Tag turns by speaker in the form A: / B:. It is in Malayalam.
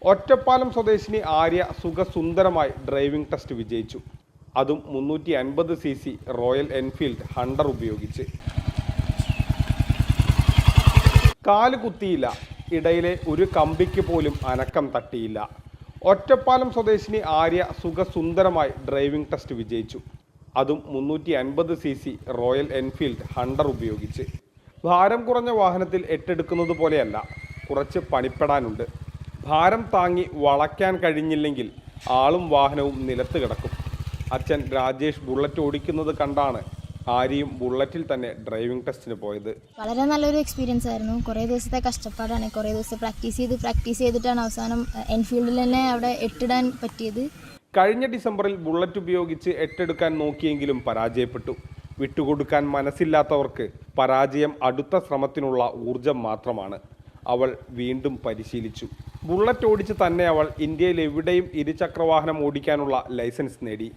A: ഒറ്റപ്പാലം സ്വദേശിനി ആര്യ സുഖസുന്ദരമായി ഡ്രൈവിംഗ് ടെസ്റ്റ് വിജയിച്ചു. അതും 350 cc റോയൽ എൻഫീൽഡ് ഹണ്ടർ ഉപയോഗിച്ച്. കാല് കുത്തിയില്ല, ഇടയിലെ ഒരു കമ്പിക്ക് പോലും അനക്കം തട്ടിയില്ല. ഒറ്റപ്പാലം സ്വദേശിനി ആര്യ സുഖസുന്ദരമായി ഡ്രൈവിംഗ് ടെസ്റ്റ് വിജയിച്ചു. അതും 350 cc റോയൽ എൻഫീൽഡ് ഹണ്ടർ ഉപയോഗിച്ച്. ഭാരം കുറഞ്ഞ വാഹനത്തിൽ എട്ടെടുക്കുന്നത് പോലെയല്ല, കുറച്ച് പണിപ്പെടാനുണ്ട്. ഭാരം താങ്ങി വളയ്ക്കാൻ കഴിഞ്ഞില്ലെങ്കിൽ ആളും വാഹനവും നിലത്ത് കിടക്കും. അച്ഛൻ രാജേഷ് ബുള്ളറ്റ് ഓടിക്കുന്നത് കണ്ടാണ് ആര്യയും ബുള്ളറ്റിൽ തന്നെ ഡ്രൈവിംഗ് ടെസ്റ്റിന് പോയത്.
B: വളരെ നല്ലൊരു എക്സ്പീരിയൻസ് ആയിരുന്നു. കുറേ ദിവസത്തെ കഷ്ടപ്പാടാണ്. കുറേ ദിവസം പ്രാക്ടീസ് ചെയ്തിട്ടാണ് അവസാനം എൻഫീൽഡിൽ തന്നെ അവിടെ എട്ടിടാൻ പറ്റിയത്.
A: കഴിഞ്ഞ ഡിസംബറിൽ ബുള്ളറ്റ് ഉപയോഗിച്ച് എട്ടെടുക്കാൻ നോക്കിയെങ്കിലും പരാജയപ്പെട്ടു. വിട്ടുകൊടുക്കാൻ മനസ്സില്ലാത്തവർക്ക് പരാജയം അടുത്ത ശ്രമത്തിനുള്ള ഊർജം മാത്രമാണ്. അവൾ വീണ്ടും പരിശീലിച്ചു. ബുള്ളറ്റ് ഓടിച്ച് തന്നെ അവൾ ഇന്ത്യയിൽ എവിടെയും ഇരുചക്രവാഹനം ഓടിക്കാനുള്ള ലൈസൻസ് നേടി.